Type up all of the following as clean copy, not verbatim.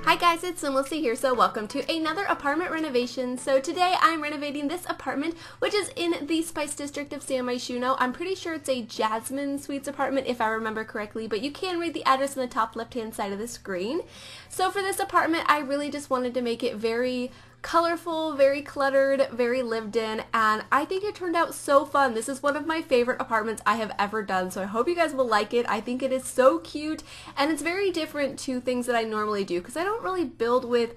Hi guys, it's SimLicy here, so welcome to another apartment renovation. So today I'm renovating this apartment, which is in the Spice District of San Myshuno. I'm pretty sure it's a Jasmine Suites apartment if I remember correctly, but you can read the address on the top left-hand side of the screen. So for this apartment, I really just wanted to make it very colorful, very cluttered, very lived in, and I think it turned out so fun. This is one of my favorite apartments I have ever done, so I hope you guys will like it. I think it is so cute, and it's very different to things that I normally do, because I don't really build with,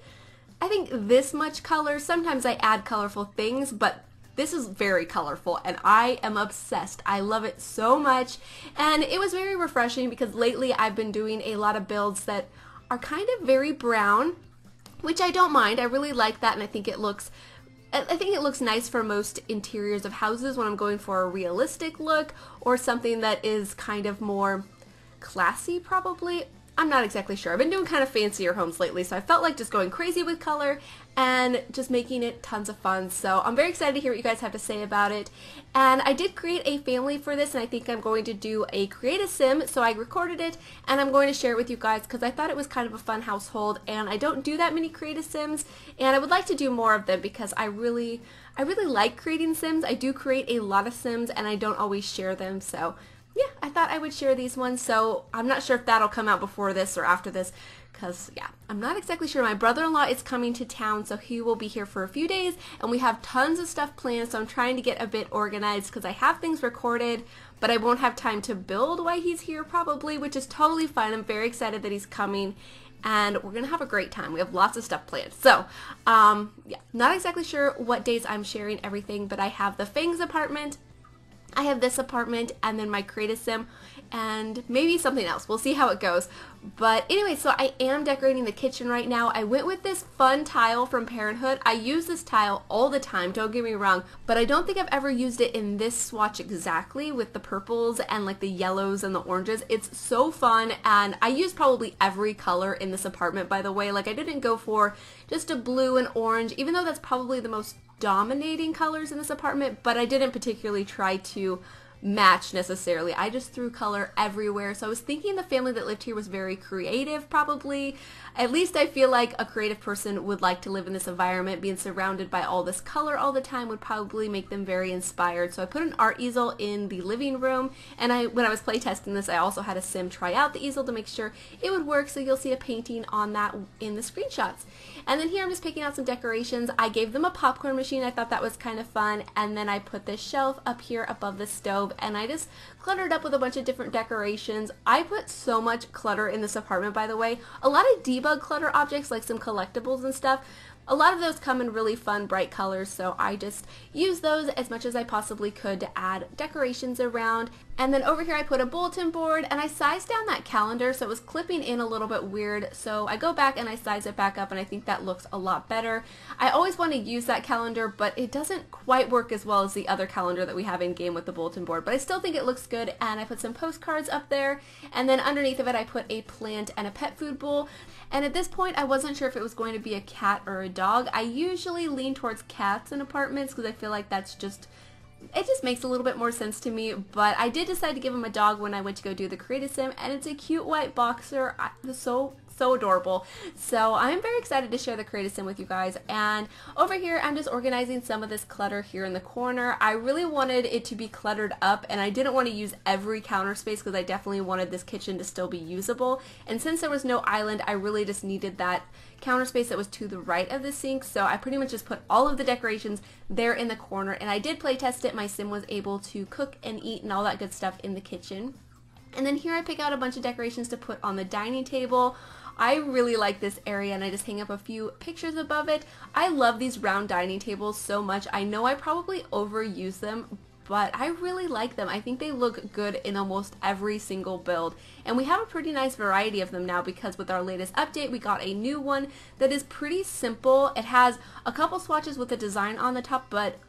I think, this much color. Sometimes I add colorful things, but this is very colorful, and I am obsessed. I love it so much, and it was very refreshing, because lately I've been doing a lot of builds that are kind of very brown, which I don't mind. I really like that, and I think it looks nice for most interiors of houses when I'm going for a realistic look or something that is kind of more classy, probably. I'm not exactly sure. I've been doing kind of fancier homes lately, so I felt like just going crazy with color and just making it tons of fun. So I'm very excited to hear what you guys have to say about it. And I did create a family for this, and I think I'm going to do a create a sim. So I recorded it, and I'm going to share it with you guys because I thought it was kind of a fun household, and I don't do that many create a sims, and I would like to do more of them because I really like creating sims. I do create a lot of sims, and I don't always share them, so yeah, I thought I would share these ones. So I'm not sure if that'll come out before this or after this, because yeah, I'm not exactly sure. My brother-in-law is coming to town, so he will be here for a few days, and we have tons of stuff planned, so I'm trying to get a bit organized because I have things recorded, but I won't have time to build while he's here probably, which is totally fine. I'm very excited that he's coming, and we're gonna have a great time. We have lots of stuff planned. So yeah, not exactly sure what days I'm sharing everything, but I have the Fangs apartment, I have this apartment, and then my create a sim, and maybe something else. We'll see how it goes. But anyway, so I am decorating the kitchen right now. I went with this fun tile from Parenthood. I use this tile all the time, don't get me wrong, but I don't think I've ever used it in this swatch exactly with the purples and like the yellows and the oranges. It's so fun, and I use probably every color in this apartment, by the way. Like, I didn't go for just a blue and orange, even though that's probably the most dominating colors in this apartment, but I didn't particularly try to match necessarily. I just threw color everywhere. So I was thinking the family that lived here was very creative, probably. At least I feel like a creative person would like to live in this environment. Being surrounded by all this color all the time would probably make them very inspired. So I put an art easel in the living room, and when I was playtesting this, I also had a sim try out the easel to make sure it would work, so you'll see a painting on that in the screenshots. And then here I'm just picking out some decorations. I gave them a popcorn machine. I thought that was kind of fun. And then I put this shelf up here above the stove, and I just cluttered up with a bunch of different decorations. I put so much clutter in this apartment, by the way. A lot of debug clutter objects, like some collectibles and stuff. A lot of those come in really fun, bright colors, so I just used those as much as I possibly could to add decorations around. And then over here I put a bulletin board, and I sized down that calendar so it was clipping in a little bit weird, so I go back and I size it back up, and I think that looks a lot better. I always want to use that calendar, but it doesn't quite work as well as the other calendar that we have in game with the bulletin board, but I still think it looks good. And I put some postcards up there, and then underneath of it I put a plant and a pet food bowl. And at this point I wasn't sure if it was going to be a cat or a dog. I usually lean towards cats in apartments because I feel like it just makes a little bit more sense to me, but I did decide to give him a dog when I went to go do the create a sim, and it's a cute white boxer. So adorable. So I'm very excited to share the create a sim with you guys. And over here I'm just organizing some of this clutter here in the corner. I really wanted it to be cluttered up, and I didn't want to use every counter space because I definitely wanted this kitchen to still be usable. And since there was no island, I really just needed that counter space that was to the right of the sink, so I pretty much just put all of the decorations there in the corner. And I did play test it. My sim was able to cook and eat and all that good stuff in the kitchen. And then here I pick out a bunch of decorations to put on the dining table. I really like this area, and I just hang up a few pictures above it. I love these round dining tables so much. I know I probably overuse them, but I really like them. I think they look good in almost every single build. And we have a pretty nice variety of them now because with our latest update, we got a new one that is pretty simple. It has a couple swatches with a design on the top, but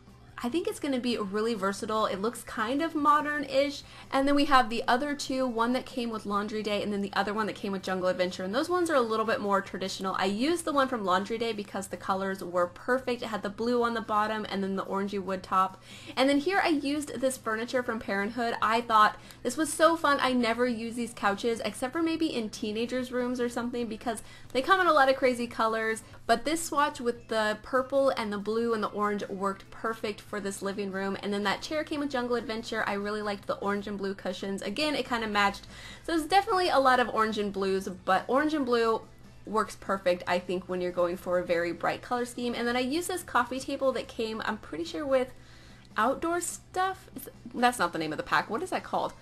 I think it's going to be really versatile. It looks kind of modern-ish. And then we have the other two, one that came with Laundry Day and then the other one that came with Jungle Adventure. And those ones are a little bit more traditional. I used the one from Laundry Day because the colors were perfect. It had the blue on the bottom and then the orangey wood top. And then here I used this furniture from Parenthood. I thought this was so fun. I never use these couches except for maybe in teenagers' rooms or something because they come in a lot of crazy colors. But this swatch with the purple and the blue and the orange worked perfect for this living room. And then that chair came with Jungle Adventure. I really liked the orange and blue cushions. Again, it kind of matched. So there's definitely a lot of orange and blues, but orange and blue works perfect, I think, when you're going for a very bright color scheme. And then I used this coffee table that came, I'm pretty sure, with outdoor stuff. That's not the name of the pack. What is that called?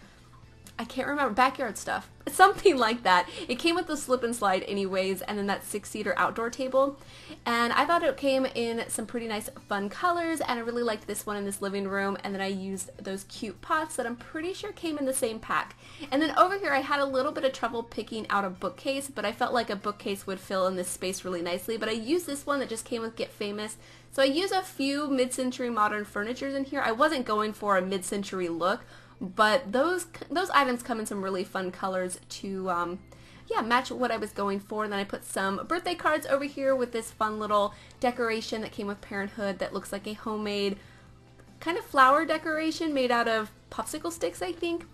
I can't remember. Backyard stuff. Something like that. It came with the slip and slide anyways, and then that 6-seater outdoor table. And I thought it came in some pretty nice fun colors, and I really liked this one in this living room. And then I used those cute pots that I'm pretty sure came in the same pack. And then over here I had a little bit of trouble picking out a bookcase, but I felt like a bookcase would fill in this space really nicely. But I used this one that just came with Get Famous. So I used a few mid-century modern furnitures in here. I wasn't going for a mid-century look, but those items come in some really fun colors to yeah, match what I was going for. And then I put some birthday cards over here with this fun little decoration that came with Parenthood that looks like a homemade kind of flower decoration made out of popsicle sticks, I think.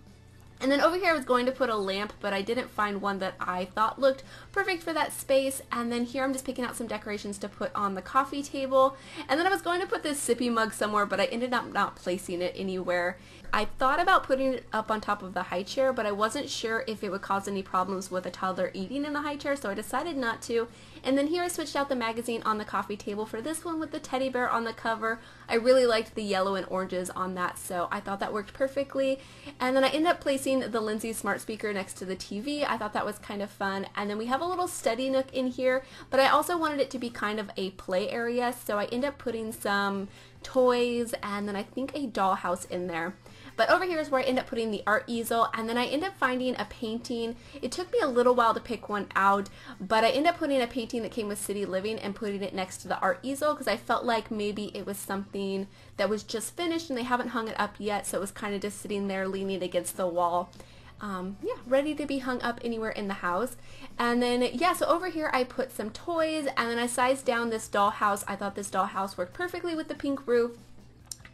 And then over here I was going to put a lamp, but I didn't find one that I thought looked perfect for that space. And then here I'm just picking out some decorations to put on the coffee table. And then I was going to put this sippy mug somewhere, but I ended up not placing it anywhere. I thought about putting it up on top of the high chair, but I wasn't sure if it would cause any problems with a toddler eating in the high chair, so I decided not to. And then here I switched out the magazine on the coffee table for this one with the teddy bear on the cover. I really liked the yellow and oranges on that, so I thought that worked perfectly. And then I ended up placing the Lindsay smart speaker next to the TV. I thought that was kind of fun. And then we have a little study nook in here, but I also wanted it to be kind of a play area, so I ended up putting some toys and then I think a dollhouse in there. But over here is where I end up putting the art easel, and then I end up finding a painting. It took me a little while to pick one out, but I end up putting a painting that came with City Living and putting it next to the art easel because I felt like maybe it was something that was just finished and they haven't hung it up yet, so it was kind of just sitting there leaning against the wall. Yeah, ready to be hung up anywhere in the house. And then, yeah, so over here I put some toys, and then I sized down this dollhouse. I thought this dollhouse worked perfectly with the pink roof.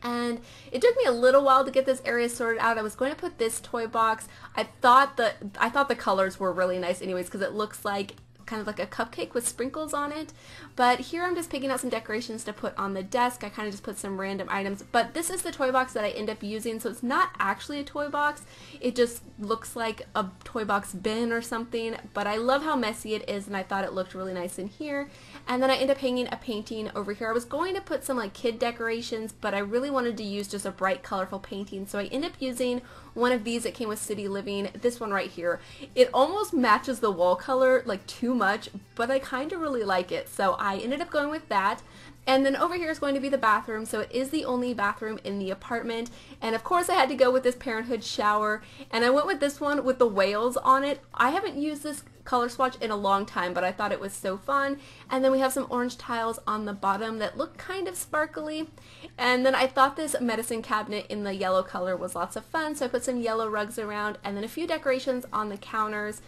And it took me a little while to get this area sorted out. I was going to put this toy box. I thought the colors were really nice anyways because it looks like kind of like a cupcake with sprinkles on it. But here I'm just picking out some decorations to put on the desk. I kind of just put some random items. But this is the toy box that I end up using, so it's not actually a toy box. It just looks like a toy box bin or something. But I love how messy it is, and I thought it looked really nice in here. And then I end up hanging a painting over here. I was going to put some like kid decorations, but I really wanted to use just a bright, colorful painting. So I end up using one of these that came with City Living, this one right here. It almost matches the wall color like too much, but I kind of really like it. So I ended up going with that. And then over here is going to be the bathroom, so it is the only bathroom in the apartment. And of course I had to go with this Parenthood shower, and I went with this one with the whales on it. I haven't used this color swatch in a long time, but I thought it was so fun. And then we have some orange tiles on the bottom that look kind of sparkly. And then I thought this medicine cabinet in the yellow color was lots of fun, so I put some yellow rugs around and then a few decorations on the counters.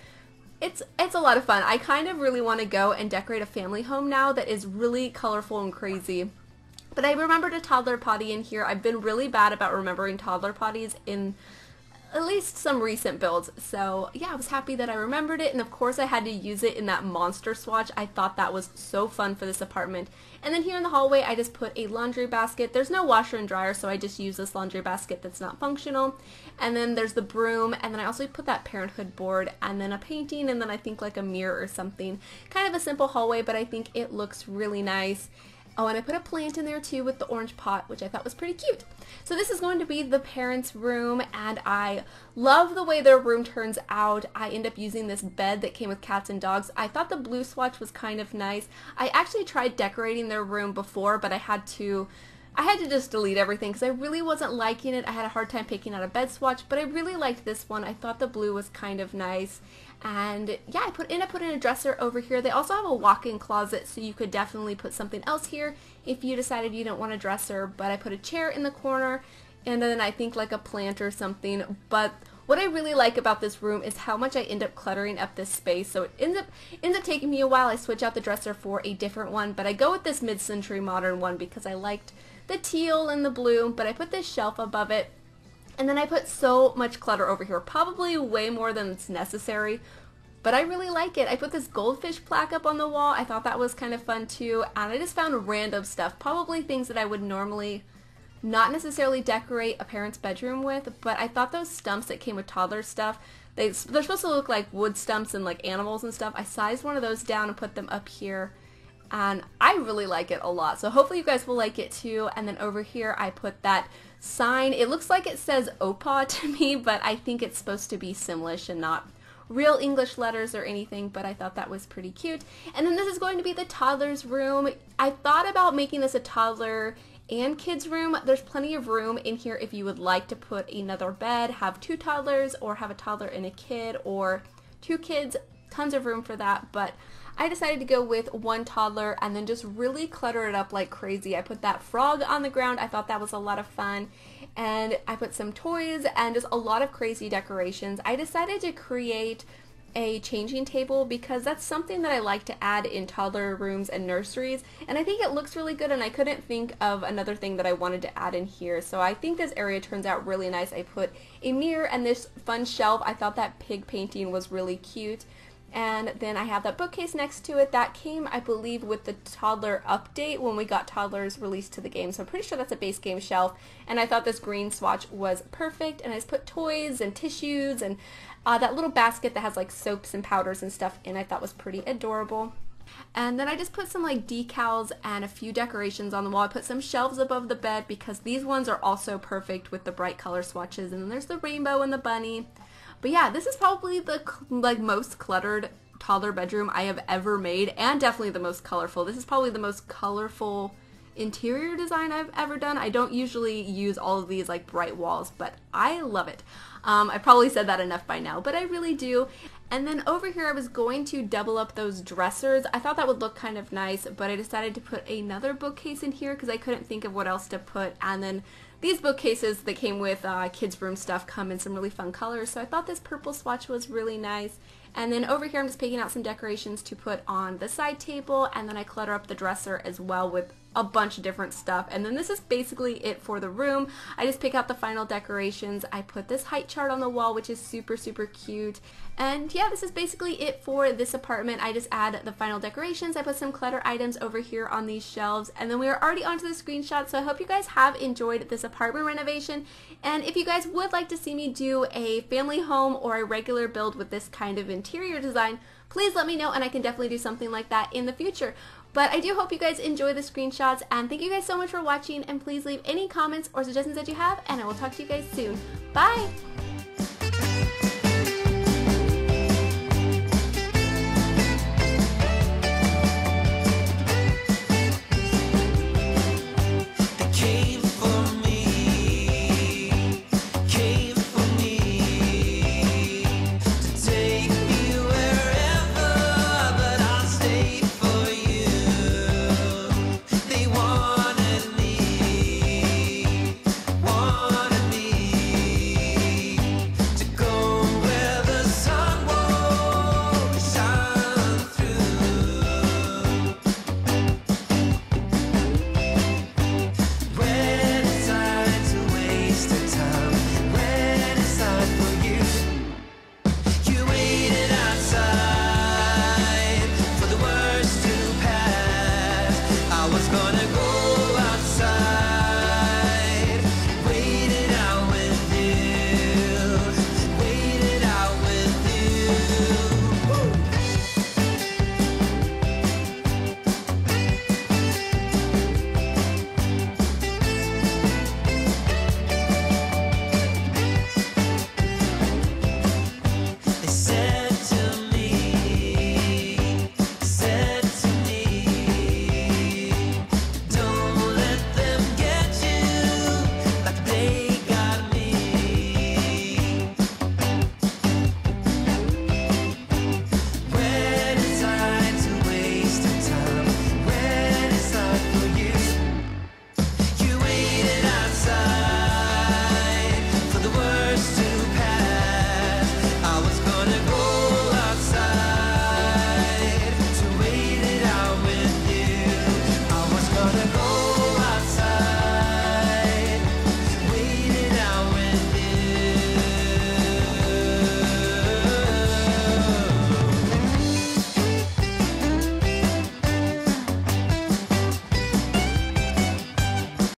It's a lot of fun. I kind of really want to go and decorate a family home now that is really colorful and crazy. But I remembered a toddler potty in here. I've been really bad about remembering toddler potties in at least some recent builds. So yeah, I was happy that I remembered it, and of course I had to use it in that monster swatch. I thought that was so fun for this apartment. And then here in the hallway I just put a laundry basket. There's no washer and dryer, so I just use this laundry basket that's not functional. And then there's the broom, and then I also put that Parenthood board, and then a painting, and then I think like a mirror or something. Kind of a simple hallway, but I think it looks really nice. Oh, and I put a plant in there too with the orange pot, which I thought was pretty cute. So this is going to be the parents' room, and I love the way their room turns out. I end up using this bed that came with cats and dogs. I thought the blue swatch was kind of nice. I actually tried decorating their room before, but I had to I had to just delete everything because I really wasn't liking it. I had a hard time picking out a bed swatch, but I really liked this one. I thought the blue was kind of nice. And yeah, I put in a dresser over here. They also have a walk-in closet, so you could definitely put something else here if you decided you don't want a dresser. But I put a chair in the corner, and then I think like a plant or something. But what I really like about this room is how much I end up cluttering up this space. So it ends up taking me a while. I switch out the dresser for a different one, but I go with this mid-century modern one because I liked the teal and the blue. But I put this shelf above it, and then I put so much clutter over here, probably way more than it's necessary. But I really like it. I put this goldfish plaque up on the wall. I thought that was kind of fun too. And I just found random stuff, probably things that I would normally not necessarily decorate a parent's bedroom with, but I thought those stumps that came with toddler stuff, they're supposed to look like wood stumps and like animals and stuff. I sized one of those down and put them up here, and I really like it a lot. So hopefully you guys will like it too. And then over here I put that sign. It looks like it says OPA to me, but I think it's supposed to be SimLicy and not real English letters or anything, but I thought that was pretty cute. And then this is going to be the toddler's room. I thought about making this a toddler and kids room. There's plenty of room in here if you would like to put another bed, have 2 toddlers, or have a toddler and a kid, or 2 kids. Tons of room for that, but I decided to go with 1 toddler and then just really clutter it up like crazy. I put that frog on the ground. I thought that was a lot of fun, and I put some toys and just a lot of crazy decorations. I decided to create a changing table because that's something that I like to add in toddler rooms and nurseries, and I think it looks really good, and I couldn't think of another thing that I wanted to add in here. So I think this area turns out really nice. I put a mirror and this fun shelf. I thought that pig painting was really cute. And then I have that bookcase next to it. That came, I believe, with the toddler update when we got toddlers released to the game. So I'm pretty sure that's a base game shelf. And I thought this green swatch was perfect. And I just put toys and tissues and that little basket that has like soaps and powders and stuff in, I thought was pretty adorable. And then I just put some like decals and a few decorations on the wall. I put some shelves above the bed because these ones are also perfect with the bright color swatches. And then there's the rainbow and the bunny. But yeah, this is probably the most cluttered toddler bedroom I have ever made, and definitely the most colorful. This is probably the most colorful interior design I've ever done. I don't usually use all of these like bright walls, but I love it. I probably said that enough by now, but I really do. And then over here I was going to double up those dressers. I thought that would look kind of nice, but I decided to put another bookcase in here because I couldn't think of what else to put. And then these bookcases that came with kids' room stuff come in some really fun colors, so I thought this purple swatch was really nice. And then over here I'm just picking out some decorations to put on the side table, and then I clutter up the dresser as well with a bunch of different stuff. And then this is basically it for the room. I just pick out the final decorations. I put this height chart on the wall, which is super, super cute. And yeah, this is basically it for this apartment. I just add the final decorations. I put some clutter items over here on these shelves, and then we are already onto the screenshot. So I hope you guys have enjoyed this apartment renovation. And if you guys would like to see me do a family home or a regular build with this kind of interior design, please let me know, and I can definitely do something like that in the future. But I do hope you guys enjoy the screenshots, and thank you guys so much for watching, and please leave any comments or suggestions that you have, and I will talk to you guys soon. Bye!